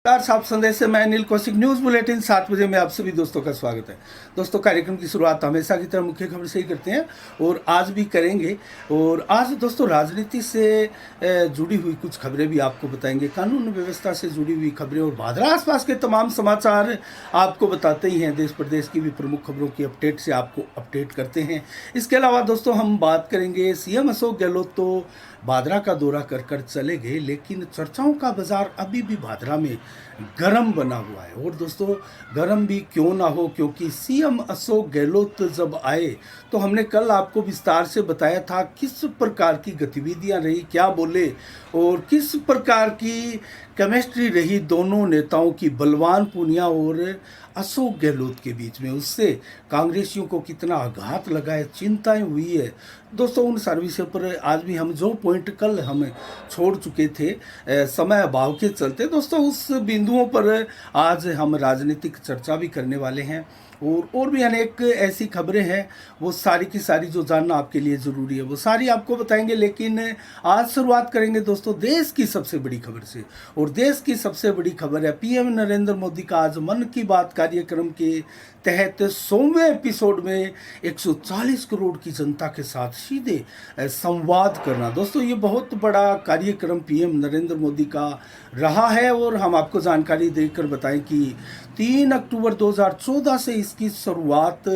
साफ संदेश से मैं अनिल कौशिक। न्यूज़ बुलेटिन 7 बजे में आप सभी दोस्तों का स्वागत है। दोस्तों, कार्यक्रम की शुरुआत हमेशा की तरह मुख्य खबर से ही करते हैं और आज भी करेंगे। और आज दोस्तों राजनीति से जुड़ी हुई कुछ खबरें भी आपको बताएंगे, कानून व्यवस्था से जुड़ी हुई खबरें और भादरा आसपास के तमाम समाचार आपको बताते ही हैं। देश प्रदेश की भी प्रमुख खबरों की अपडेट से आपको अपडेट करते हैं। इसके अलावा दोस्तों हम बात करेंगे, सीएम अशोक गहलोत तो भादरा का दौरा कर चले गए, लेकिन चर्चाओं का बाजार अभी भी भादरा में गरम बना हुआ है। और दोस्तों गरम भी क्यों ना हो, क्योंकि सीएम अशोक गहलोत जब आए तो हमने कल आपको विस्तार से बताया था किस प्रकार की गतिविधियां रही, क्या बोले और किस प्रकार की केमिस्ट्री रही दोनों नेताओं की, बलवान पूनिया और अशोक गहलोत के बीच में। उससे कांग्रेसियों को कितना आघात लगा है, चिंताएं हुई है। दोस्तों उन सारे विषय पर आज भी हम जो पॉइंट कल हम छोड़ चुके थे समय अभाव के चलते, दोस्तों उस बिंदुओं पर आज हम राजनीतिक चर्चा भी करने वाले हैं। और भी अनेक ऐसी खबरें हैं, वो सारी की सारी जो जानना आपके लिए ज़रूरी है वो सारी आपको बताएंगे। लेकिन आज शुरुआत करेंगे दोस्तों देश की सबसे बड़ी खबर से। और देश की सबसे बड़ी खबर है पीएम नरेंद्र मोदी का आज मन की बात कार्यक्रम के तहत 100वें एपिसोड में 140 करोड़ की जनता के साथ सीधे संवाद करना। दोस्तों ये बहुत बड़ा कार्यक्रम पीएम नरेंद्र मोदी का रहा है और हम आपको जानकारी देकर बताएं कि 3 अक्टूबर 2014 से इसकी शुरुआत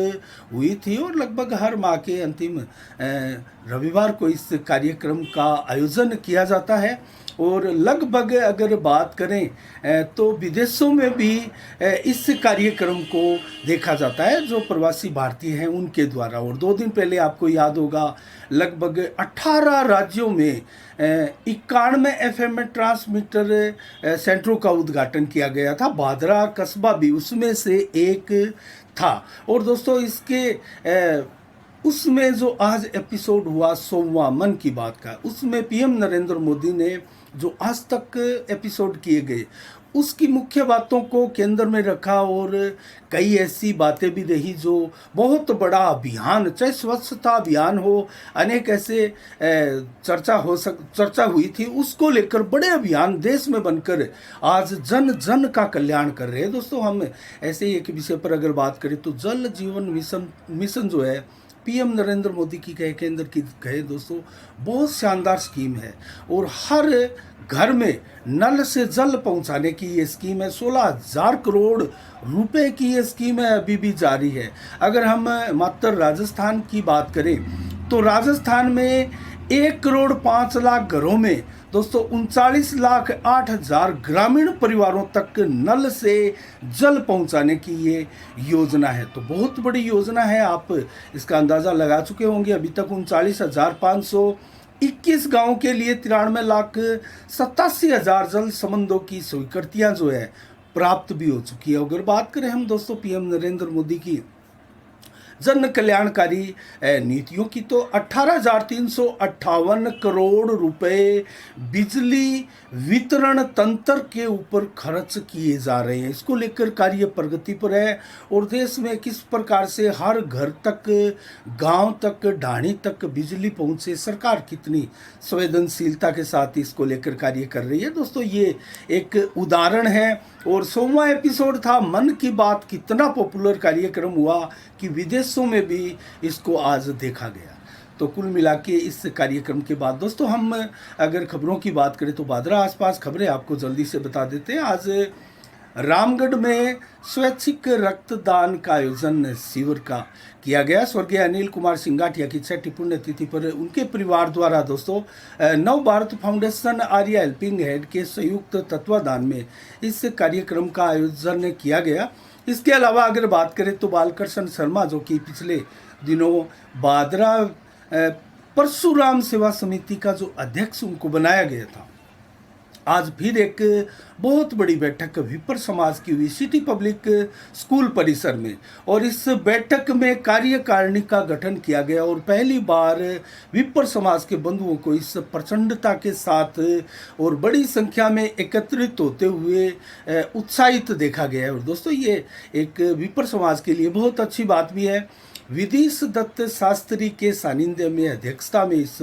हुई थी और लगभग हर माह के अंतिम रविवार को इस कार्यक्रम का आयोजन किया जाता है। और लगभग अगर बात करें तो विदेशों में भी इस कार्यक्रम को देखा जाता है, जो प्रवासी भारतीय हैं उनके द्वारा। और 2 दिन पहले आपको याद होगा लगभग 18 राज्यों में 91 FM में ट्रांसमीटर सेंटरों का उद्घाटन किया गया था। भादरा कस्बा भी उसमें से एक था। और दोस्तों इसके उसमें जो आज एपिसोड हुआ 100वां मन की बात का, उसमें पीएम नरेंद्र मोदी ने जो आज तक एपिसोड किए गए उसकी मुख्य बातों को केंद्र में रखा। और कई ऐसी बातें भी रही जो बहुत बड़ा अभियान, चाहे स्वच्छता अभियान हो, अनेक ऐसे चर्चा हुई थी, उसको लेकर बड़े अभियान देश में बनकर आज जन जन का कल्याण कर रहे हैं। दोस्तों हम ऐसे ही एक विषय पर अगर बात करें तो जल जीवन मिशन जो है पीएम नरेंद्र मोदी की कहे, केंद्र की कहे, दोस्तों बहुत शानदार स्कीम है। और हर घर में नल से जल पहुंचाने की ये स्कीम है। 16,000 करोड़ रुपए की ये स्कीम है, अभी भी जारी है। अगर हम मात्र राजस्थान की बात करें तो राजस्थान में 1,05,00,000 घरों में दोस्तों 39,08,000 ग्रामीण परिवारों तक नल से जल पहुंचाने की ये योजना है। तो बहुत बड़ी योजना है, आप इसका अंदाज़ा लगा चुके होंगे। अभी तक 39,521 गाँव के लिए 93,87,000 जल संबंधों की स्वीकृतियाँ जो है प्राप्त भी हो चुकी है। अगर बात करें हम दोस्तों पीएम नरेंद्र मोदी की जन कल्याणकारी नीतियों की तो 18,358 करोड़ रुपए बिजली वितरण तंत्र के ऊपर खर्च किए जा रहे हैं। इसको लेकर कार्य प्रगति पर है। और देश में किस प्रकार से हर घर तक, गांव तक, ढाणी तक बिजली पहुंचे, सरकार कितनी संवेदनशीलता के साथ इसको लेकर कार्य कर रही है, दोस्तों ये एक उदाहरण है। और 100वां एपिसोड था मन की बात, कितना पॉपुलर कार्यक्रम हुआ कि विदेशों में भी इसको आज देखा गया। तो कुल मिला के इस कार्यक्रम के बाद दोस्तों हम अगर खबरों की बात करें तो भादरा आसपास खबरें आपको जल्दी से बता देते हैं। आज रामगढ़ में स्वैच्छिक रक्तदान का आयोजन शिविर का किया गया। स्वर्गीय अनिल कुमार सिंगाठिया की 6ठी पुण्यतिथि पर उनके परिवार द्वारा दोस्तों नव Bharat foundation Arya helping hand के संयुक्त तत्वाधान में इस कार्यक्रम का आयोजन किया गया। इसके अलावा अगर बात करें तो बालकृष्ण शर्मा जो कि पिछले दिनों भादरा परशुराम सेवा समिति का जो अध्यक्ष उनको बनाया गया था, आज फिर एक बहुत बड़ी बैठक विपर समाज की हुई सिटी पब्लिक स्कूल परिसर में। और इस बैठक में कार्यकारिणी का गठन किया गया और पहली बार विपर समाज के बंधुओं को इस प्रचंडता के साथ और बड़ी संख्या में एकत्रित होते हुए उत्साहित देखा गया है। और दोस्तों ये एक विपर समाज के लिए बहुत अच्छी बात भी है। विदिश दत्त शास्त्री के सानिध्य में अध्यक्षता में इस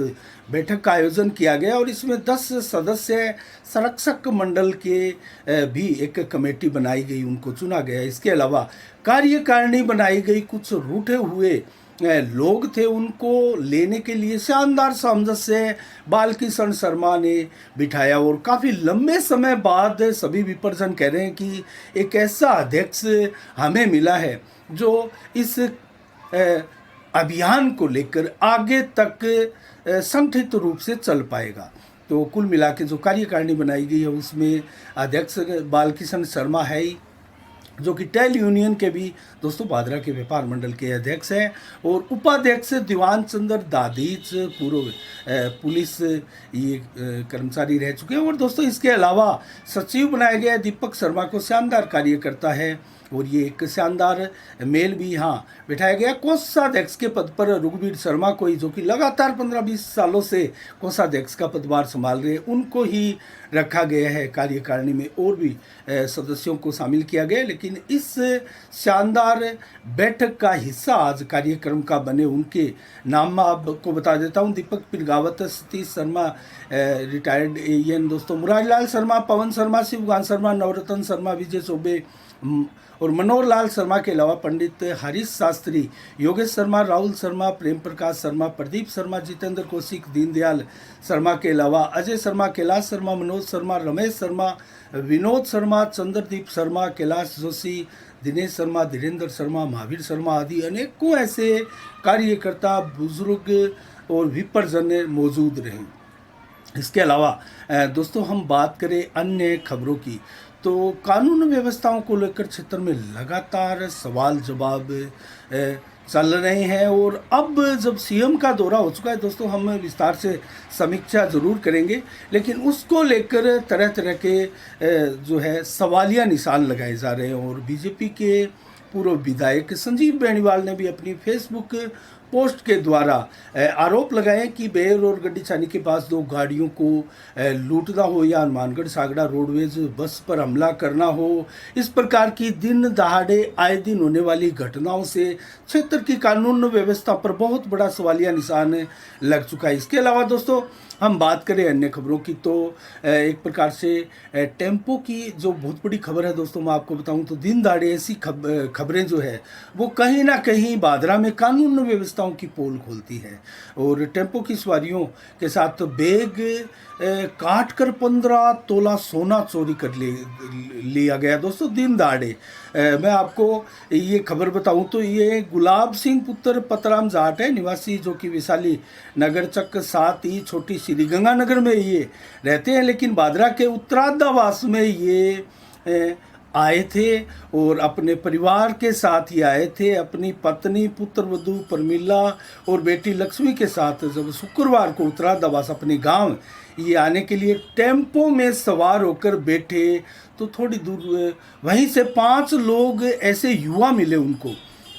बैठक का आयोजन किया गया और इसमें 10 सदस्य संरक्षक मंडल के भी एक कमेटी बनाई गई, उनको चुना गया। इसके अलावा कार्यकारिणी बनाई गई, कुछ रूठे हुए लोग थे उनको लेने के लिए शानदार सामंजस्य बालकिशन शर्मा ने बिठाया और काफ़ी लंबे समय बाद सभी विपर्जन कह रहे हैं कि एक ऐसा अध्यक्ष हमें मिला है जो इस अभियान को लेकर आगे तक संगठित रूप से चल पाएगा। तो कुल मिला के जो कार्यकारिणी बनाई गई है उसमें अध्यक्ष बालकिशन शर्मा है ही, जो कि टेल यूनियन के भी दोस्तों भादरा के व्यापार मंडल के अध्यक्ष हैं, और उपाध्यक्ष दीवान चंद्र दादीच पूर्व पुलिस ये कर्मचारी रह चुके हैं। और दोस्तों इसके अलावा सचिव बनाया गया दीपक शर्मा को, शानदार कार्य करता है और ये एक शानदार मेल भी यहाँ बिठाया गया। कोषाध्यक्ष के पद पर रघुवीर शर्मा को ही, जो कि लगातार 15-20 सालों से कोषाध्यक्ष का पदभार संभाल रहे हैं, उनको ही रखा गया है कार्यकारिणी में। और भी सदस्यों को शामिल किया गया, लेकिन इस शानदार बैठक का हिस्सा आज कार्यक्रम का बने उनके नाम में आपको बता देता हूँ। दीपक पिरगावत, सतीश शर्मा रिटायर्ड एएन दोस्तों, मुरारीलाल शर्मा, पवन शर्मा, शिवगान शर्मा, नवरत्न शर्मा, विजय चौबे और मनोहर लाल शर्मा के अलावा पंडित हरीश शास्त्री, योगेश शर्मा, राहुल शर्मा, प्रेम प्रकाश शर्मा, प्रदीप शर्मा, जितेंद्र कौशिक, दीनदयाल शर्मा के अलावा अजय शर्मा, कैलाश शर्मा, मनोज शर्मा, रमेश शर्मा, विनोद शर्मा, चंद्रदीप शर्मा, कैलाश जोशी, दिनेश शर्मा, धीरेन्द्र शर्मा, महावीर शर्मा आदि अनेकों ऐसे कार्यकर्ता, बुजुर्ग और विपर्जन मौजूद रहे। इसके अलावा दोस्तों हम बात करें अन्य खबरों की, तो कानून व्यवस्थाओं को लेकर क्षेत्र में लगातार सवाल जवाब चल रहे हैं। और अब जब सीएम का दौरा हो चुका है दोस्तों, हम विस्तार से समीक्षा जरूर करेंगे, लेकिन उसको लेकर तरह तरह के जो है सवालिया निशान लगाए जा रहे हैं। और बीजेपी के पूर्व विधायक संजीव बेनीवाल ने भी अपनी फेसबुक पोस्ट के द्वारा आरोप लगाए कि बेर और गड्डी छानी के पास 2 गाड़ियों को लूटना हो या हनुमानगढ़ सागड़ा रोडवेज बस पर हमला करना हो, इस प्रकार की दिन दहाड़े आए दिन होने वाली घटनाओं से क्षेत्र की कानून व्यवस्था पर बहुत बड़ा सवालिया निशान लग चुका है। इसके अलावा दोस्तों हम बात करें अन्य खबरों की, तो एक प्रकार से टेम्पो की जो बहुत बड़ी खबर है दोस्तों, मैं आपको बताऊं तो दिन दहाड़े ऐसी खबरें जो है वो कहीं ना कहीं भादरा में कानून व्यवस्थाओं की पोल खोलती है। और टेम्पो की सवारियों के साथ बैग काट कर 15 तोला सोना चोरी कर लिया गया दोस्तों दिन दहाड़े। मैं आपको ये खबर बताऊं तो ये गुलाब सिंह पुत्र पतराम जाट है, निवासी जो कि विशाली नगर चक 7 ही छोटी श्री गंगानगर में ये रहते हैं, लेकिन भादरा के उत्तरार्धावास में ये आए थे और अपने परिवार के साथ ही आए थे। अपनी पत्नी, पुत्र वधू प्रमिला और बेटी लक्ष्मी के साथ जब शुक्रवार को उत्तरार्धावास अपने गांव ये आने के लिए टेम्पो में सवार होकर बैठे, तो थोड़ी दूर वहीं से 5 लोग ऐसे युवा मिले उनको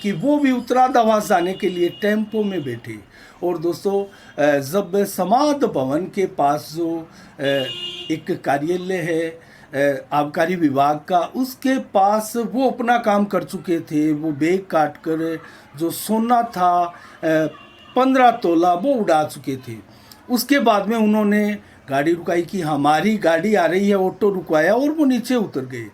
कि वो भी उत्तरार्धावास जाने के लिए टेम्पो में बैठे। और दोस्तों जब समाध भवन के पास जो एक कार्यालय है आबकारी विभाग का, उसके पास वो अपना काम कर चुके थे। वो बैग काट कर जो सोना था 15 तोला वो उड़ा चुके थे। उसके बाद में उन्होंने गाड़ी रुकाई कि हमारी गाड़ी आ रही है, ऑटो रुकवाया और वो नीचे उतर गए।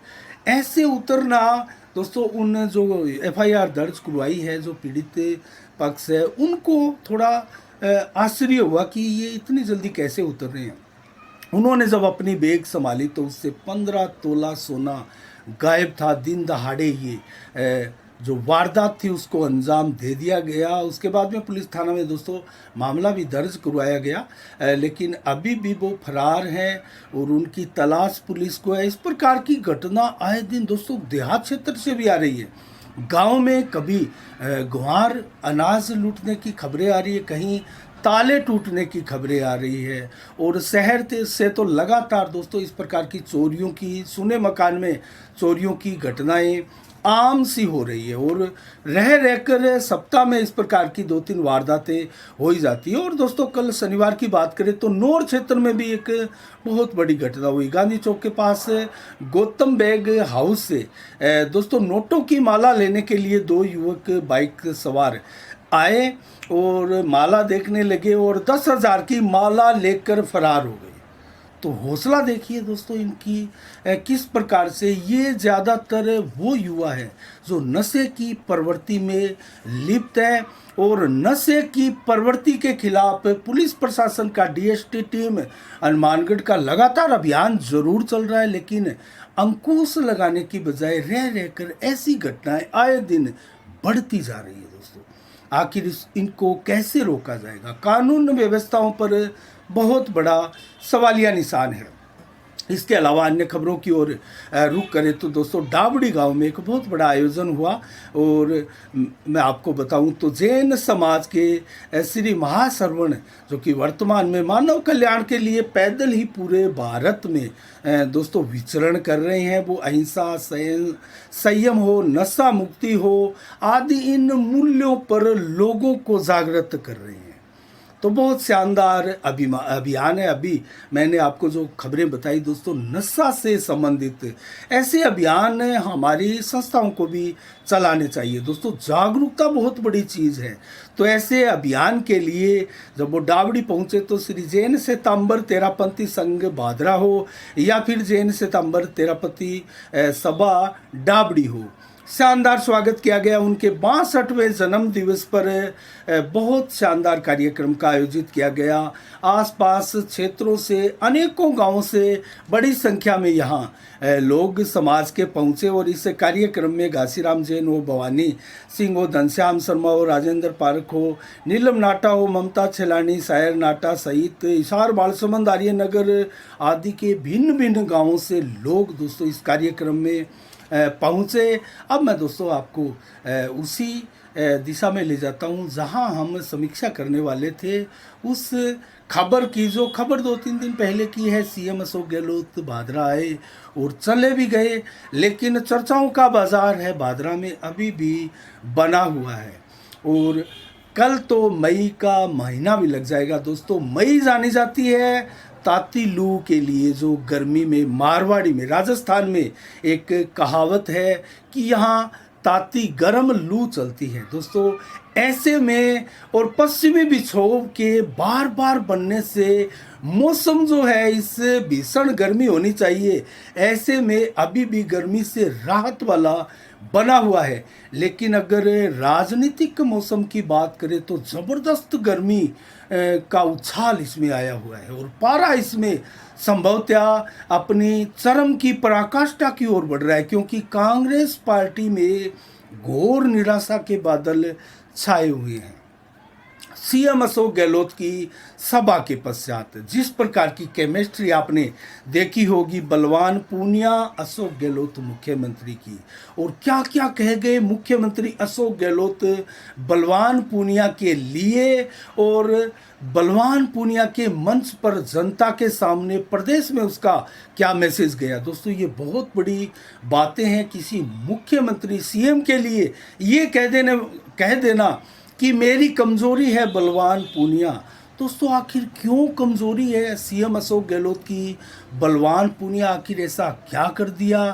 ऐसे उतरना दोस्तों, उन जो एफआईआर दर्ज करवाई है जो पीड़ित पक्ष है, उनको थोड़ा आश्चर्य हुआ कि ये इतनी जल्दी कैसे उतर रहे हैं। उन्होंने जब अपनी बैग संभाली तो उससे 15 तोला सोना गायब था। दिन दहाड़े ये जो वारदात थी उसको अंजाम दे दिया गया। उसके बाद में पुलिस थाना में दोस्तों मामला भी दर्ज करवाया गया, लेकिन अभी भी वो फरार हैं और उनकी तलाश पुलिस को है। इस प्रकार की घटना आए दिन दोस्तों देहात क्षेत्र से भी आ रही है। गांव में कभी गुहार अनाज लूटने की खबरें आ रही है, कहीं ताले टूटने की खबरें आ रही है, और शहर से तो लगातार दोस्तों इस प्रकार की चोरियों की, सुने मकान में चोरियों की घटनाएं आम सी हो रही है और रह रहकर सप्ताह में इस प्रकार की 2-3 वारदातें हो ही जाती है। और दोस्तों कल शनिवार की बात करें तो नौर क्षेत्र में भी एक बहुत बड़ी घटना हुई। गांधी चौक के पास गौतम बैग हाउस से दोस्तों नोटों की माला लेने के लिए 2 युवक बाइक सवार आए और माला देखने लगे और 10,000 की माला लेकर फरार हो गए। तो हौसला देखिए दोस्तों इनकी किस प्रकार से। ये ज़्यादातर वो युवा है जो नशे की प्रवृत्ति में लिप्त है और नशे की प्रवृत्ति के खिलाफ पुलिस प्रशासन का डीएसटी टीम हनुमानगढ़ का लगातार अभियान जरूर चल रहा है, लेकिन अंकुश लगाने की बजाय रह रहकर ऐसी घटनाएं आए दिन बढ़ती जा रही है। दोस्तों आखिर इनको कैसे रोका जाएगा? कानून व्यवस्थाओं पर बहुत बड़ा सवालिया निशान है। इसके अलावा अन्य खबरों की ओर रुख करें तो दोस्तों डाबड़ी गांव में एक बहुत बड़ा आयोजन हुआ और मैं आपको बताऊं तो जैन समाज के श्री महाश्रवण जो कि वर्तमान में मानव कल्याण के लिए पैदल ही पूरे भारत में दोस्तों विचरण कर रहे हैं। वो अहिंसा, संयम हो, नशा मुक्ति हो आदि इन मूल्यों पर लोगों को जागृत कर रहे हैं। तो बहुत शानदार अभियान है। अभी मैंने आपको जो खबरें बताई दोस्तों नशा से संबंधित, ऐसे अभियान हमारी संस्थाओं को भी चलाने चाहिए। दोस्तों जागरूकता बहुत बड़ी चीज़ है। तो ऐसे अभियान के लिए जब वो डाबड़ी पहुँचे तो श्री जैन श्वेतांबर तेरापंथी संघ भादरा हो या फिर जैन श्वेतांबर तेरापंथी सभा डाबड़ी हो, शानदार स्वागत किया गया। उनके 62वें जन्म दिवस पर बहुत शानदार कार्यक्रम का आयोजित किया गया। आसपास क्षेत्रों से अनेकों गांवों से बड़ी संख्या में यहाँ लोग समाज के पहुँचे और इस कार्यक्रम में घासीराम जैन हो, भवानी सिंह हो, घनश्याम शर्मा हो, राजेंद्र पारख हो, नीलम नाटा हो, ममता छेलानी, सायर नाटा सहित हिसार, बालसमंद, आर्यनगर आदि के भिन्न भिन्न गाँवों से लोग दोस्तों इस कार्यक्रम में पहुँचे। अब मैं दोस्तों आपको उसी दिशा में ले जाता हूँ जहाँ हम समीक्षा करने वाले थे उस खबर की, जो खबर 2-3 दिन पहले की है। सीएम अशोक गहलोत भादरा आए और चले भी गए, लेकिन चर्चाओं का बाजार है भादरा में अभी भी बना हुआ है और कल तो मई का महीना भी लग जाएगा। दोस्तों मई जानी जाती है ताती लू के लिए, जो गर्मी में मारवाड़ी में राजस्थान में एक कहावत है कि यहाँ ताती गर्म लू चलती है। दोस्तों ऐसे में और पश्चिमी विक्षोभ के बार बार बनने से मौसम जो है इस भीषण गर्मी होनी चाहिए, ऐसे में अभी भी गर्मी से राहत वाला बना हुआ है। लेकिन अगर राजनीतिक मौसम की बात करें तो ज़बरदस्त गर्मी का उछाल इसमें आया हुआ है और पारा इसमें संभवतः अपनी चरम की पराकाष्ठा की ओर बढ़ रहा है, क्योंकि कांग्रेस पार्टी में घोर निराशा के बादल छाए हुए हैं। सीएम अशोक गहलोत की सभा के पश्चात जिस प्रकार की केमिस्ट्री आपने देखी होगी बलवान पूनिया अशोक गहलोत मुख्यमंत्री की, और क्या क्या कह गए मुख्यमंत्री अशोक गहलोत बलवान पूनिया के लिए और बलवान पूनिया के मंच पर जनता के सामने प्रदेश में उसका क्या मैसेज गया। दोस्तों ये बहुत बड़ी बातें हैं। किसी मुख्यमंत्री सीएम के लिए ये कह देना कि मेरी कमज़ोरी है बलवान पूनिया। दोस्तों आखिर क्यों कमज़ोरी है सीएम अशोक गहलोत की? बलवान पूनिया आखिर ऐसा क्या कर दिया?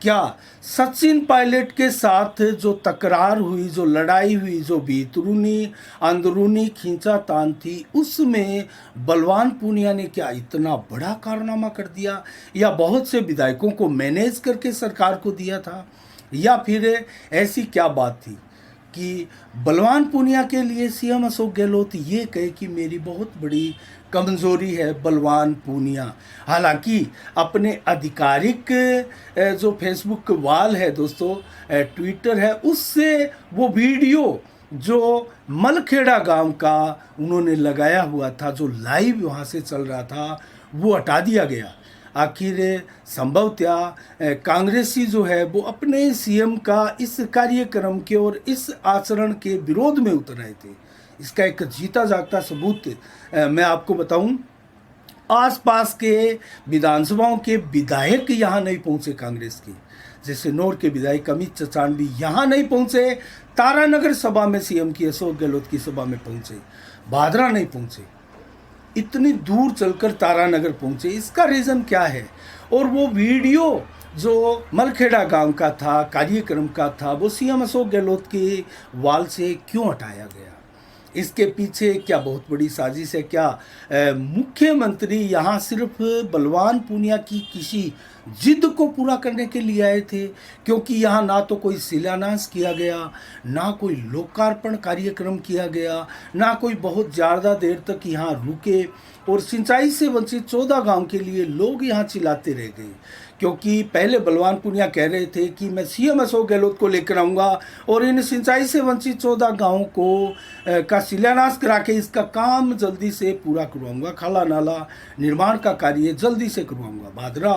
क्या सचिन पायलट के साथ जो तकरार हुई, जो लड़ाई हुई, जो भीतरूनी अंदरूनी खींचातान थी, उसमें बलवान पूनिया ने क्या इतना बड़ा कारनामा कर दिया, या बहुत से विधायकों को मैनेज करके सरकार को दिया था, या फिर ऐसी क्या बात थी कि बलवान पूनिया के लिए सीएम अशोक गहलोत ये कहे कि मेरी बहुत बड़ी कमज़ोरी है बलवान पूनिया। हालांकि अपने आधिकारिक जो फेसबुक वाल है दोस्तों, ट्विटर है, उससे वो वीडियो जो मलखेड़ा गांव का उन्होंने लगाया हुआ था, जो लाइव वहाँ से चल रहा था, वो हटा दिया गया। आखिर संभवतः कांग्रेसी जो है वो अपने सीएम का इस कार्यक्रम के और इस आचरण के विरोध में उतर रहे थे। इसका एक जीता जागता सबूत मैं आपको बताऊं आसपास के विधानसभाओं के विधायक यहाँ नहीं पहुँचे कांग्रेस के, जैसे नौर के विधायक अमित चचान भी यहाँ नहीं पहुँचे, तारानगर सभा में सीएम की अशोक गहलोत की सभा में पहुँचे, भादरा नहीं पहुँचे, इतनी दूर चलकर तारानगर पहुँचे। इसका रीज़न क्या है? और वो वीडियो जो मलखेड़ा गांव का था, कार्यक्रम का था, वो सीएम अशोक गहलोत के वाल से क्यों हटाया गया? इसके पीछे क्या बहुत बड़ी साजिश है? क्या मुख्यमंत्री यहाँ सिर्फ बलवान पूनिया की किसी जिद को पूरा करने के लिए आए थे? क्योंकि यहाँ ना तो कोई शिलान्यास किया गया, ना कोई लोकार्पण कार्यक्रम किया गया, ना कोई बहुत ज़्यादा देर तक यहाँ रुके, और सिंचाई से वंचित 14 गांव के लिए लोग यहाँ चिल्लाते रह गए। क्योंकि पहले बलवान पूनिया कह रहे थे कि मैं सीएम अशोक गहलोत को लेकर आऊँगा और इन सिंचाई से वंचित 14 गाँवों को का शिलान्यास करा के इसका काम जल्दी से पूरा करवाऊँगा, खाला नाला निर्माण का कार्य जल्दी से करवाऊँगा, भादरा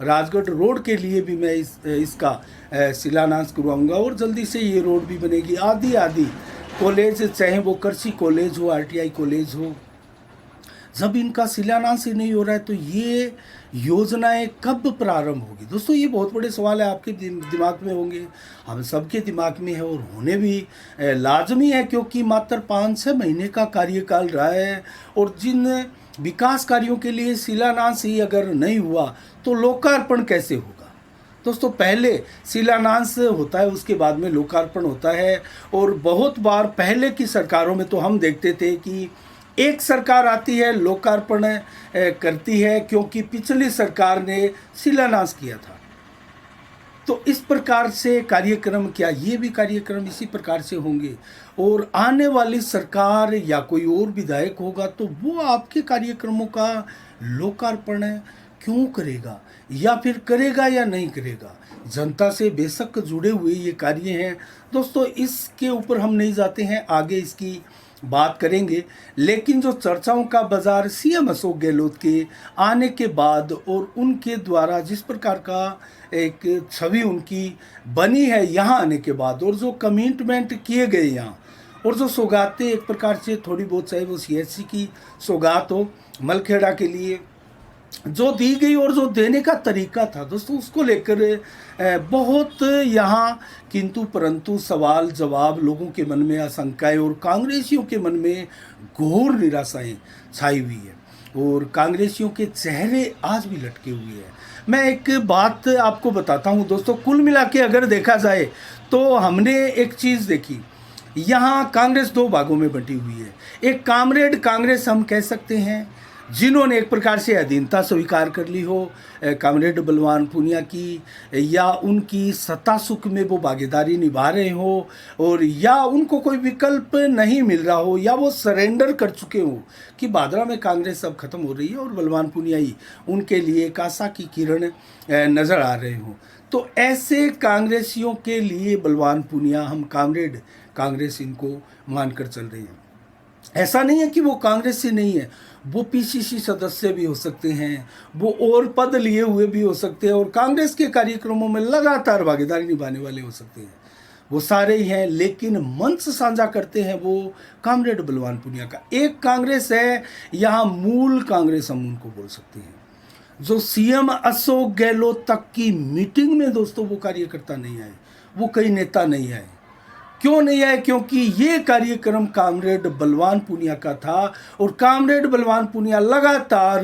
राजगढ़ रोड के लिए भी मैं इसका शिलान्यास करवाऊँगा और जल्दी से ये रोड भी बनेगी, आदि आदि कॉलेज, चाहे वो कृषि कॉलेज हो, आरटीआई कॉलेज हो। जब इनका शिलान्यास ही नहीं हो रहा है तो ये योजनाएं कब प्रारंभ होगी? दोस्तों ये बहुत बड़े सवाल है, आपके दिमाग में होंगे, हम सबके दिमाग में है और होने भी लाजमी है, क्योंकि मात्र 5-6 महीने का कार्यकाल रहा है और जिन विकास कार्यों के लिए शिलान्यास ही अगर नहीं हुआ तो लोकार्पण कैसे होगा? दोस्तों पहले शिलान्यास होता है, उसके बाद में लोकार्पण होता है। और बहुत बार पहले की सरकारों में तो हम देखते थे कि एक सरकार आती है, लोकार्पण करती है, क्योंकि पिछली सरकार ने शिलान्यास किया था। तो इस प्रकार से कार्यक्रम, क्या ये भी कार्यक्रम इसी प्रकार से होंगे? और आने वाली सरकार या कोई और विधायक होगा तो वो आपके कार्यक्रमों का लोकार्पण क्यों करेगा, या फिर करेगा या नहीं करेगा? जनता से बेशक जुड़े हुए ये कार्य हैं दोस्तों, इसके ऊपर हम नहीं जाते हैं, आगे इसकी बात करेंगे। लेकिन जो चर्चाओं का बाजार सीएम अशोक गहलोत के आने के बाद और उनके द्वारा जिस प्रकार का एक छवि उनकी बनी है यहाँ आने के बाद, और जो कमिटमेंट किए गए यहाँ, और जो सौगातें एक प्रकार से थोड़ी बहुत, चाहे वो सीएससी की सौगात हो मलखेड़ा के लिए जो दी गई और जो देने का तरीका था दोस्तों, उसको लेकर बहुत यहाँ किंतु परंतु सवाल जवाब, लोगों के मन में आशंकाएं और कांग्रेसियों के मन में घोर निराशाएं छाई हुई है और कांग्रेसियों के चेहरे आज भी लटके हुए हैं। मैं एक बात आपको बताता हूँ दोस्तों, कुल मिला के अगर देखा जाए तो हमने एक चीज़ देखी, यहाँ कांग्रेस 2 भागों में बंटी हुई है। एक कामरेड कांग्रेस हम कह सकते हैं, जिन्होंने एक प्रकार से अधीनता स्वीकार कर ली हो कामरेड बलवान पूनिया की, या उनकी सत्ता सुख में वो भागीदारी निभा रहे हो, और या उनको कोई विकल्प नहीं मिल रहा हो, या वो सरेंडर कर चुके हो कि भादरा में कांग्रेस अब खत्म हो रही है और बलवान पूनिया ही उनके लिए एक आशा की किरण नज़र आ रहे हो। तो ऐसे कांग्रेसियों के लिए बलवान पूनिया, हम कामरेड कांग्रेस इनको मानकर चल रहे हैं। ऐसा नहीं है कि वो कांग्रेस से नहीं है, वो पीसीसी सदस्य भी हो सकते हैं, वो और पद लिए हुए भी हो सकते हैं, और कांग्रेस के कार्यक्रमों में लगातार भागीदारी निभाने वाले हो सकते हैं, वो सारे ही हैं। लेकिन मंच साझा करते हैं वो कामरेड बलवान पूनिया का एक कांग्रेस है, यहाँ मूल कांग्रेस हम उनको बोल सकते हैं, जो सीएम अशोक गहलोत तक की मीटिंग में दोस्तों वो कार्यकर्ता नहीं आए, वो कई नेता नहीं आए। क्यों नहीं आए? क्योंकि ये कार्यक्रम कामरेड बलवान पूनिया का था और कामरेड बलवान पूनिया लगातार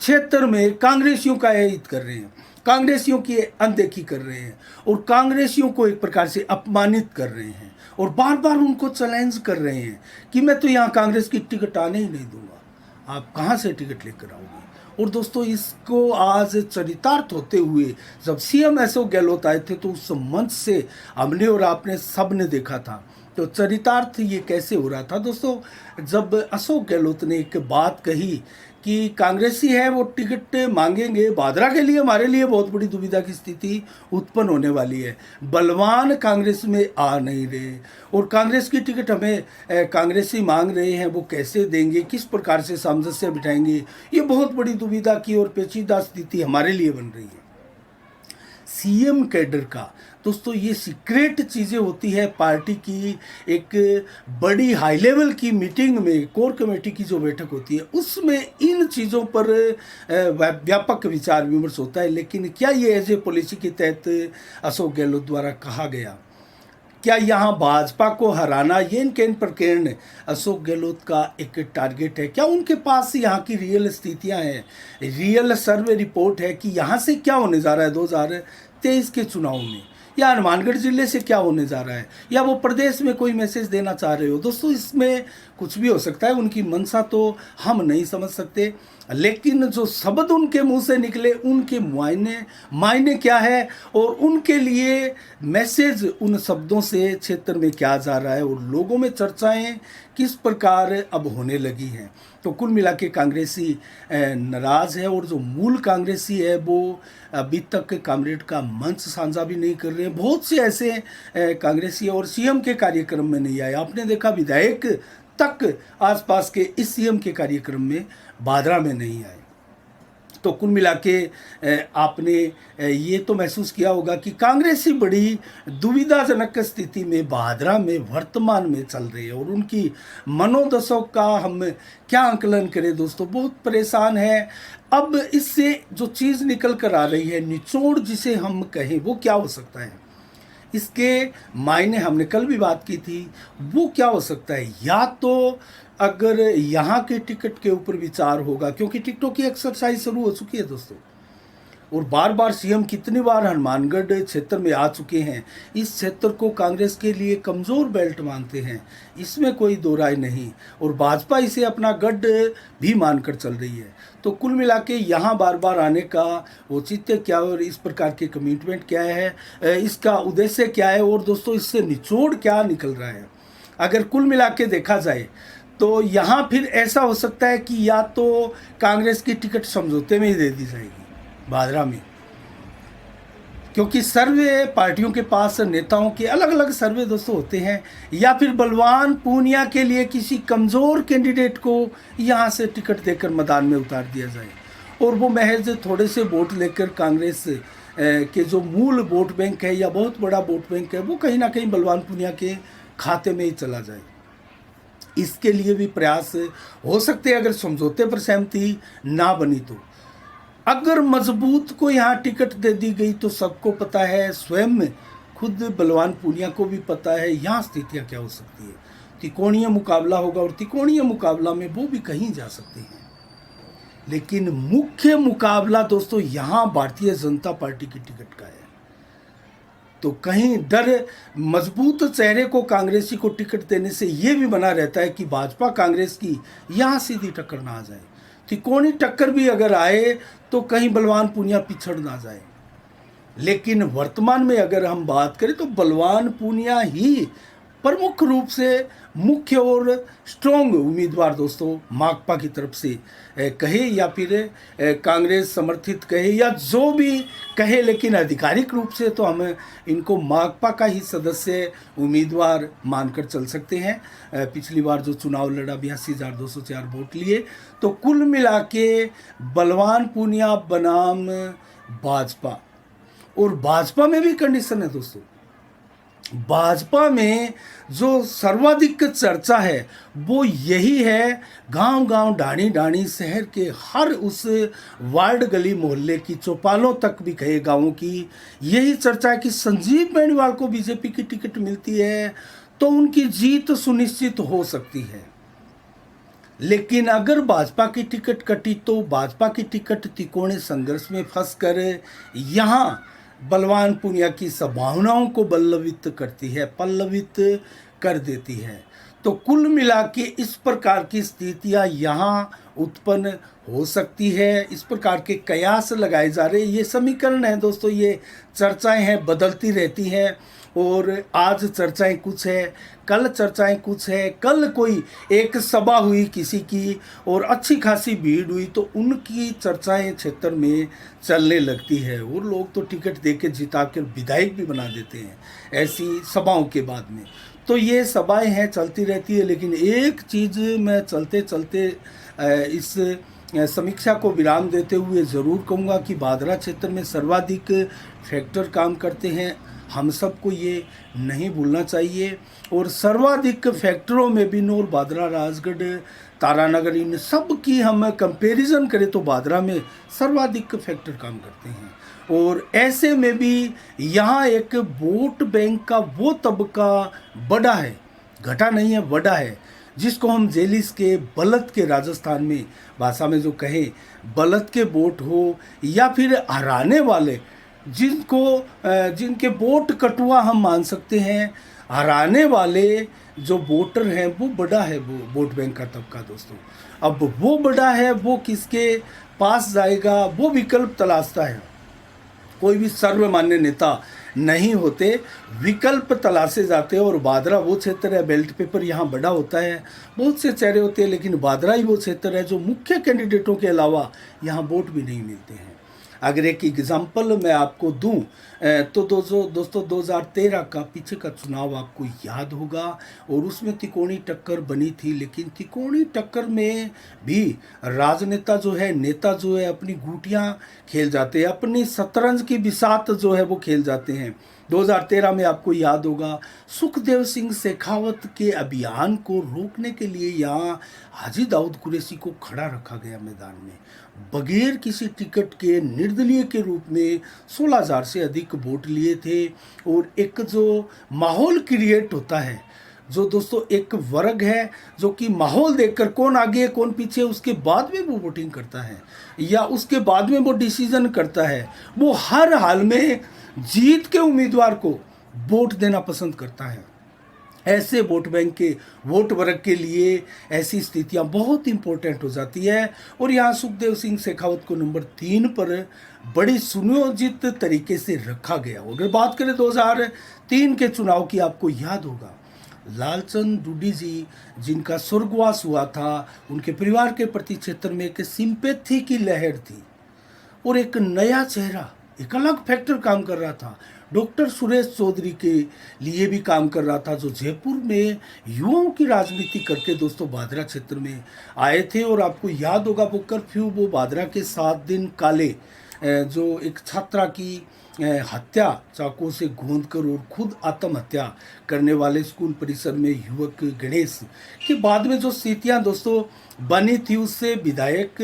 क्षेत्र में कांग्रेसियों का हित कर रहे हैं, कांग्रेसियों की अनदेखी कर रहे हैं और कांग्रेसियों को एक प्रकार से अपमानित कर रहे हैं और बार बार उनको चैलेंज कर रहे हैं कि मैं तो यहाँ कांग्रेस की टिकट आने ही नहीं दूंगा, आप कहाँ से टिकट लेकर आओगे। और दोस्तों इसको आज चरितार्थ होते हुए जब सीएम अशोक गहलोत आए थे तो उस मंच से हमने और आपने सब ने देखा था। तो चरितार्थ ये कैसे हो रहा था दोस्तों, जब अशोक गहलोत ने एक बात कही कि कांग्रेसी है वो टिकट मांगेंगे, भादरा के लिए हमारे लिए बहुत बड़ी दुविधा की स्थिति उत्पन्न होने वाली है, बलवान कांग्रेस में आ नहीं रहे और कांग्रेस की टिकट हमें कांग्रेसी मांग रहे हैं, वो कैसे देंगे, किस प्रकार से सामंजस्य बिठाएंगे, ये बहुत बड़ी दुविधा की और पेचीदा स्थिति हमारे लिए बन रही है। सीएम कैडर का दोस्तों ये सीक्रेट चीज़ें होती है पार्टी की। एक बड़ी हाई लेवल की मीटिंग में कोर कमेटी की जो बैठक होती है उसमें इन चीज़ों पर व्यापक विचार विमर्श होता है। लेकिन क्या ये एज ए पॉलिसी के तहत अशोक गहलोत द्वारा कहा गया, क्या यहाँ भाजपा को हराना ये इनके प्रकरण अशोक गहलोत का एक टारगेट है? क्या उनके पास यहाँ की रियल स्थितियाँ हैं, रियल सर्वे रिपोर्ट है कि यहाँ से क्या होने जा रहा है 2023 के चुनाव में, या हनुमानगढ़ जिले से क्या होने जा रहा है, या वो प्रदेश में कोई मैसेज देना चाह रहे हो? दोस्तों इसमें कुछ भी हो सकता है, उनकी मंशा तो हम नहीं समझ सकते, लेकिन जो शब्द उनके मुंह से निकले उनके मायने क्या है और उनके लिए मैसेज उन शब्दों से क्षेत्र में क्या जा रहा है और लोगों में चर्चाएं किस प्रकार अब होने लगी हैं। तो कुल मिला के कांग्रेसी नाराज़ है, और जो मूल कांग्रेसी है वो अभी तक कामरेड का मंच साझा भी नहीं कर रहे हैं। बहुत से ऐसे कांग्रेसी और सीएम के कार्यक्रम में नहीं आए। आपने देखा विधायक तक आसपास के इस सीएम के कार्यक्रम में भादरा में नहीं आए। तो कुल मिला के आपने ये तो महसूस किया होगा कि कांग्रेसी बड़ी दुविधाजनक स्थिति में भादरा में वर्तमान में चल रही है, और उनकी मनोदशा का हम क्या आंकलन करें दोस्तों, बहुत परेशान है। अब इससे जो चीज़ निकल कर आ रही है, निचोड़ जिसे हम कहें, वो क्या हो सकता है? इसके मायने हमने कल भी बात की थी, वो क्या हो सकता है? या तो अगर यहाँ के टिकट के ऊपर विचार होगा, क्योंकि टिकटों की एक्सरसाइज शुरू हो चुकी है दोस्तों, और बार बार सीएम कितनी बार हनुमानगढ़ क्षेत्र में आ चुके हैं। इस क्षेत्र को कांग्रेस के लिए कमज़ोर बेल्ट मानते हैं, इसमें कोई दो राय नहीं, और भाजपा इसे अपना गढ़ भी मानकर चल रही है। तो कुल मिला के यहाँ बार बार आने का औचित्य क्या है और इस प्रकार के कमिटमेंट क्या है, इसका उद्देश्य क्या है, और दोस्तों इससे निचोड़ क्या निकल रहा है? अगर कुल मिला के देखा जाए तो यहाँ फिर ऐसा हो सकता है कि या तो कांग्रेस की टिकट समझौते में ही दे दी जाएगी भादरा में, क्योंकि सर्वे पार्टियों के पास नेताओं के अलग अलग सर्वे दोस्तों होते हैं, या फिर बलवान पूनिया के लिए किसी कमज़ोर कैंडिडेट को यहाँ से टिकट देकर मैदान में उतार दिया जाए, और वो महज थोड़े से वोट लेकर कांग्रेस के जो मूल वोट बैंक है या बहुत बड़ा वोट बैंक है वो कहीं ना कहीं बलवान पूनिया के खाते में ही चला जाए। इसके लिए भी प्रयास हो सकते हैं अगर समझौते पर सहमति ना बनी तो। अगर मजबूत को यहाँ टिकट दे दी गई तो सबको पता है, स्वयं खुद बलवान पूनिया को भी पता है यहाँ स्थितियाँ क्या हो सकती है। त्रिकोणीय मुकाबला होगा, और त्रिकोणीय मुकाबला में वो भी कहीं जा सकते हैं, लेकिन मुख्य मुकाबला दोस्तों यहाँ भारतीय जनता पार्टी की टिकट का है। तो कहीं डर मजबूत चेहरे को कांग्रेसी को टिकट देने से ये भी बना रहता है कि भाजपा कांग्रेस की यहाँ सीधी टक्कर ना आ जाए, त्रिकोणीय टक्कर भी अगर आए तो कहीं बलवान पूनिया पिछड़ ना जाए। लेकिन वर्तमान में अगर हम बात करें तो बलवान पूनिया ही प्रमुख रूप से मुख्य और स्ट्रॉन्ग उम्मीदवार दोस्तों माकपा की तरफ से कहे या फिर कांग्रेस समर्थित कहे या जो भी कहे, लेकिन आधिकारिक रूप से तो हम इनको माकपा का ही सदस्य उम्मीदवार मानकर चल सकते हैं। पिछली बार जो चुनाव लड़ा 82,204 वोट लिए। तो कुल मिला के बलवान पूनिया बनाम भाजपा, और भाजपा में भी कंडीशन है दोस्तों। भाजपा में जो सर्वाधिक चर्चा है वो यही है, गांव-गांव ढाणी-ढाणी शहर के हर उस वार्ड गली मोहल्ले की चौपालों तक भी कहे गांवों की यही चर्चा है कि संजीव बेनीवाल को बीजेपी की टिकट मिलती है तो उनकी जीत सुनिश्चित हो सकती है। लेकिन अगर भाजपा की टिकट कटी तो भाजपा की टिकट त्रिकोणीय संघर्ष में फंसकर यहाँ बलवान पूनिया की संभावनाओं को पल्लवित कर देती है। तो कुल मिला के इस प्रकार की स्थितियां यहाँ उत्पन्न हो सकती है। इस प्रकार के कयास लगाए जा रहे, ये समीकरण है दोस्तों, ये चर्चाएं हैं, बदलती रहती हैं, और आज चर्चाएं कुछ है, कल चर्चाएं कुछ है। कल कोई एक सभा हुई किसी की और अच्छी खासी भीड़ हुई तो उनकी चर्चाएं क्षेत्र में चलने लगती है, और लोग तो टिकट देकर जिता कर विधायक भी बना देते हैं ऐसी सभाओं के बाद में। तो ये सभाएं हैं, चलती रहती है। लेकिन एक चीज़ मैं चलते चलते इस समीक्षा को विराम देते हुए ज़रूर कहूँगा कि भादरा क्षेत्र में सर्वाधिक फैक्टर काम करते हैं हम सबको ये नहीं भूलना चाहिए। और सर्वाधिक फैक्टरों में भी नूर, बादरा, राजगढ़, तारानगर, इन सब की हम कंपैरिजन करें तो बादरा में सर्वाधिक फैक्टर काम करते हैं। और ऐसे में भी यहाँ एक वोट बैंक का वो तबका बड़ा है, घटा नहीं है, बड़ा है, जिसको हम जेलिस के, बलद के, राजस्थान में भाषा में जो कहें बलद के वोट हो, या फिर हराने वाले जिनके वोट कटुआ हम मान सकते हैं, हराने वाले जो वोटर हैं वो बड़ा है, वो वोट बैंक का तबका दोस्तों। अब वो बड़ा है, वो किसके पास जाएगा वो विकल्प तलाशता है। कोई भी सर्वमान्य नेता नहीं होते, विकल्प तलाशे जाते हैं। और बादरा वो क्षेत्र है, बेल्ट पेपर यहाँ बड़ा होता है, बहुत से चेहरे होते हैं, लेकिन बादरा ही वो क्षेत्र है जो मुख्य कैंडिडेटों के अलावा यहाँ वोट भी नहीं मिलते हैं। अगर एक एग्जाम्पल मैं आपको दूं तो दोस्तों 2013 का पीछे का चुनाव आपको याद होगा, और उसमें तिकोनी टक्कर बनी थी। लेकिन तिकोनी टक्कर में भी राजनेता जो है, नेता जो है, अपनी गुटियां खेल जाते हैं, अपनी शतरंज की बिसात जो है वो खेल जाते हैं। 2013 में आपको याद होगा, सुखदेव सिंह शेखावत के अभियान को रोकने के लिए यहाँ हाजी दाऊद कुरैशी को खड़ा रखा गया मैदान में, बगैर किसी टिकट के, निर्दलीय के रूप में 16,000 से अधिक वोट लिए थे। और एक जो माहौल क्रिएट होता है, जो दोस्तों एक वर्ग है जो कि माहौल देखकर कौन आगे कौन पीछे, उसके बाद में वो वोटिंग करता है या उसके बाद में वो डिसीजन करता है, वो हर हाल में जीत के उम्मीदवार को वोट देना पसंद करता है। ऐसे वोट बैंक के वोट वर्ग के लिए ऐसी स्थितियां बहुत इंपॉर्टेंट हो जाती है। और यहाँ सुखदेव सिंह शेखावत को नंबर 3 पर बड़ी सुनियोजित तरीके से रखा गया। अगर बात करें 2003 के चुनाव की, आपको याद होगा लालचंद डूडी जी, जिनका स्वर्गवास हुआ था, उनके परिवार के प्रति क्षेत्र में एक सिंपैथी की लहर थी और एक नया चेहरा, एक अलग फैक्टर काम कर रहा था। डॉक्टर सुरेश चौधरी के लिए भी काम कर रहा था, जो जयपुर में युवाओं की राजनीति करके दोस्तों बादरा क्षेत्र में आए थे। और आपको याद होगा वो कर्फ्यू, वो बादरा के 7 दिन काले, जो एक छात्रा की हत्या चाकू से गोंदकर और खुद आत्महत्या करने वाले स्कूल परिसर में युवक गणेश के बाद में जो स्थितियां दोस्तों बनी थी, उससे विधायक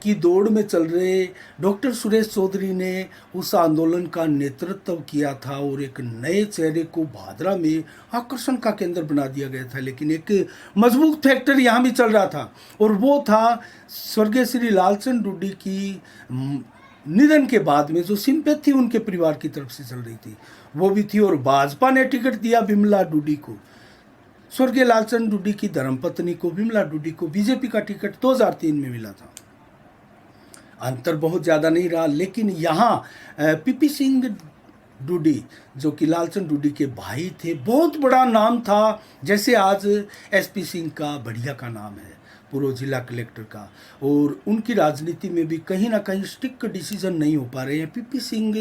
की दौड़ में चल रहे डॉक्टर सुरेश चौधरी ने उस आंदोलन का नेतृत्व किया था और एक नए चेहरे को भादरा में आकर्षण का केंद्र बना दिया गया था। लेकिन एक मजबूत फैक्टर यहाँ भी चल रहा था, और वो था स्वर्गीय श्री लालचंद डूडी की निधन के बाद में जो सिंपैथी उनके परिवार की तरफ से चल रही थी, वो भी थी। और भाजपा ने टिकट दिया बिमला डूडी को, स्वर्गीय लालचंद डूडी की धर्मपत्नी को, बिमला डूडी को बीजेपी का टिकट 2003 में मिला था। अंतर बहुत ज़्यादा नहीं रहा, लेकिन यहाँ पीपी सिंह डूडी जो कि लालचंद डूडी के भाई थे, बहुत बड़ा नाम था। जैसे आज एसपी सिंह का, बढ़िया का नाम है, पूर्व जिला कलेक्टर का, और उनकी राजनीति में भी कहीं ना कहीं स्टिक डिसीजन नहीं हो पा रहे हैं पीपी सिंह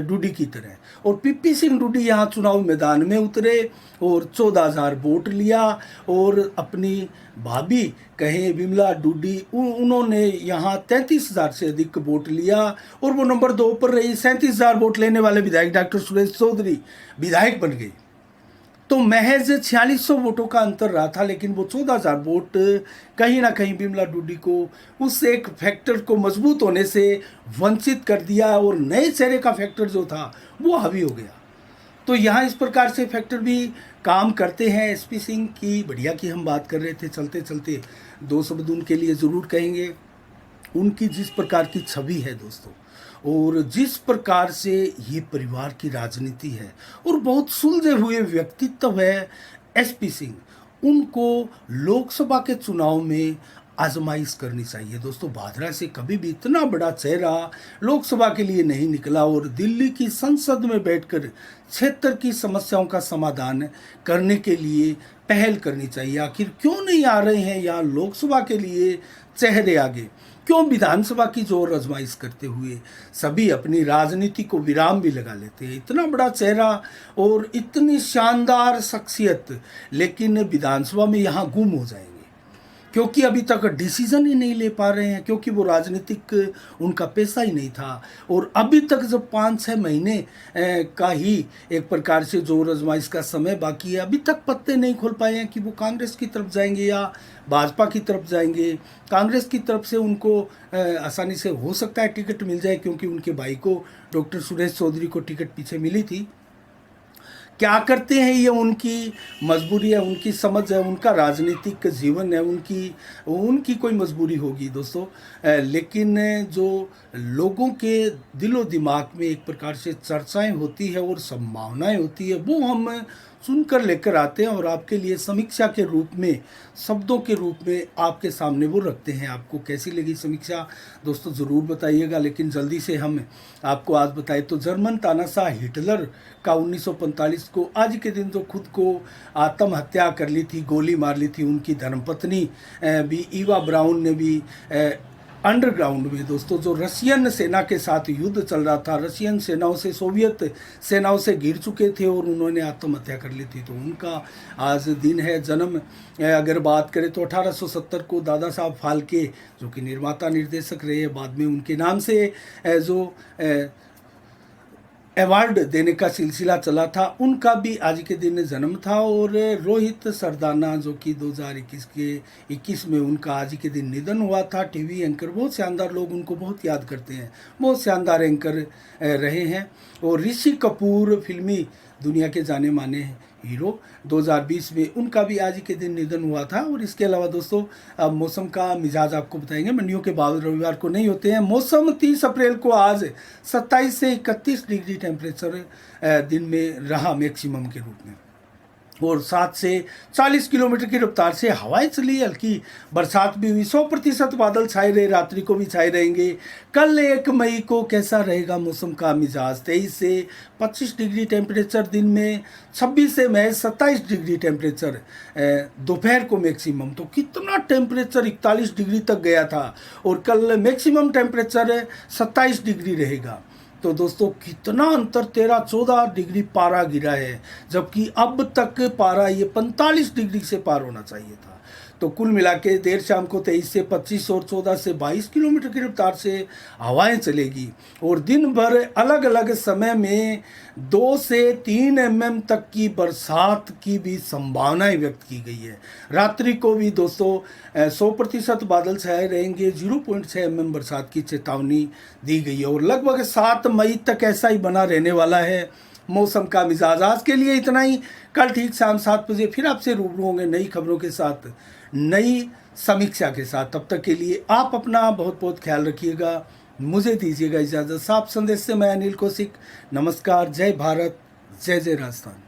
डूडी की तरह। और पीपी सिंह डूडी यहाँ चुनाव मैदान में उतरे और 14,000 वोट लिया, और अपनी भाभी कहें विमला डूडी, उन्होंने यहाँ 33,000 से अधिक वोट लिया और वो नंबर 2 पर रही। 37,000 वोट लेने वाले विधायक डॉक्टर सुरेश चौधरी विधायक बन गई। तो महज 4600 वोटों का अंतर रहा था, लेकिन वो 14,000 वोट कहीं ना कहीं बिमला डूडी को उस एक फैक्टर को मजबूत होने से वंचित कर दिया, और नए चेहरे का फैक्टर जो था वो हावी हो गया। तो यहाँ इस प्रकार से फैक्टर भी काम करते हैं। एसपी सिंह की, बढ़िया की हम बात कर रहे थे, चलते चलते 2 शब्द उनके लिए ज़रूर कहेंगे। उनकी जिस प्रकार की छवि है दोस्तों, और जिस प्रकार से ये परिवार की राजनीति है, और बहुत सुलझे हुए व्यक्तित्व है एसपी सिंह, उनको लोकसभा के चुनाव में आजमाइश करनी चाहिए दोस्तों। भादरा से कभी भी इतना बड़ा चेहरा लोकसभा के लिए नहीं निकला, और दिल्ली की संसद में बैठकर क्षेत्र की समस्याओं का समाधान करने के लिए पहल करनी चाहिए। आखिर क्यों नहीं आ रहे हैं यहाँ लोकसभा के लिए चेहरे आगे? क्यों विधानसभा की जोर आजमाइश करते हुए सभी अपनी राजनीति को विराम भी लगा लेते हैं? इतना बड़ा चेहरा और इतनी शानदार शख्सियत, लेकिन विधानसभा में यहाँ गुम हो जाएंगे, क्योंकि अभी तक डिसीजन ही नहीं ले पा रहे हैं, क्योंकि वो राजनीतिक उनका पैसा ही नहीं था। और अभी तक जब 5-6 महीने का ही एक प्रकार से जोर आजमाइश का समय बाकी है, अभी तक पत्ते नहीं खोल पाए हैं कि वो कांग्रेस की तरफ जाएंगे या भाजपा की तरफ जाएंगे। कांग्रेस की तरफ से उनको आसानी से हो सकता है टिकट मिल जाए, क्योंकि उनके भाई को डॉक्टर सुरेश चौधरी को टिकट पीछे मिली थी। क्या करते हैं ये उनकी मजबूरी है, उनकी समझ है, उनका राजनीतिक जीवन है, उनकी उनकी कोई मजबूरी होगी दोस्तों। लेकिन जो लोगों के दिलो दिमाग में एक प्रकार से चर्चाएं होती है और संभावनाएं होती है, वो हम सुनकर लेकर आते हैं और आपके लिए समीक्षा के रूप में, शब्दों के रूप में आपके सामने वो रखते हैं। आपको कैसी लगी समीक्षा दोस्तों ज़रूर बताइएगा। लेकिन जल्दी से हम आपको आज बताएं तो जर्मन तानाशाह हिटलर का 1945 को आज के दिन जो खुद को आत्महत्या कर ली थी, गोली मार ली थी, उनकी धर्मपत्नी भी ईवा ब्राउन ने भी अंडरग्राउंड में दोस्तों जो रशियन सेना के साथ युद्ध चल रहा था, रशियन सेनाओं से, सोवियत सेनाओं से घिर चुके थे और उन्होंने आत्महत्या कर ली थी। तो उनका आज दिन है जन्म। अगर बात करें तो 1870 को दादा साहब फाल्के, जो कि निर्माता निर्देशक रहे, बाद में उनके नाम से जो अवार्ड देने का सिलसिला चला था, उनका भी आज के दिन जन्म था। और रोहित सरदाना, जो कि 2021 में उनका आज के दिन निधन हुआ था, टीवी एंकर, बहुत शानदार, लोग उनको बहुत याद करते हैं, बहुत शानदार एंकर रहे हैं। और ऋषि कपूर, फिल्मी दुनिया के जाने माने हीरो, 2020 में उनका भी आज के दिन निधन हुआ था। और इसके अलावा दोस्तों अब मौसम का मिजाज आपको बताएंगे। मंडियों के बादल रविवार को नहीं होते हैं। मौसम 30 अप्रैल को आज 27 से 31 डिग्री टेम्परेचर दिन में रहा मैक्सिमम के रूप में, और 7 से 40 किलोमीटर की रफ्तार से हवाएं चली। हल्की बरसात भी हुई। 100% बादल छाए रहे, रात्रि को भी छाए रहेंगे। कल 1 मई को कैसा रहेगा मौसम का मिजाज? 23 से 25 डिग्री टेम्परेचर दिन में, 26 से महज 27 डिग्री टेम्परेचर दोपहर को मैक्सिमम। तो कितना टेम्परेचर 41 डिग्री तक गया था, और कल मैक्सिमम टेम्परेचर 27 डिग्री रहेगा। तो दोस्तों कितना अंतर, 13-14 डिग्री पारा गिरा है, जबकि अब तक पारा ये 45 डिग्री से पार होना चाहिए था। तो कुल मिला के देर शाम को 23 से 25 और 14 से 22 किलोमीटर की रफ्तार से हवाएं चलेगी। और दिन भर अलग अलग समय में 2 से 3 mm तक की बरसात की भी संभावनाएं व्यक्त की गई है। रात्रि को भी दोस्तों 100% बादल छाए रहेंगे। 0.6 mm बरसात की चेतावनी दी गई है, और लगभग 7 मई तक ऐसा ही बना रहने वाला है मौसम का मिजाज। आज के लिए इतना ही। कल ठीक शाम 7 बजे फिर आपसे रूबरू होंगे नई खबरों के साथ, नई समीक्षा के साथ। तब तक के लिए आप अपना बहुत बहुत ख्याल रखिएगा। मुझे दीजिएगा इजाज़त। साफ संदेश से मैं अनिल कौशिक। नमस्कार। जय भारत, जय जय राजस्थान।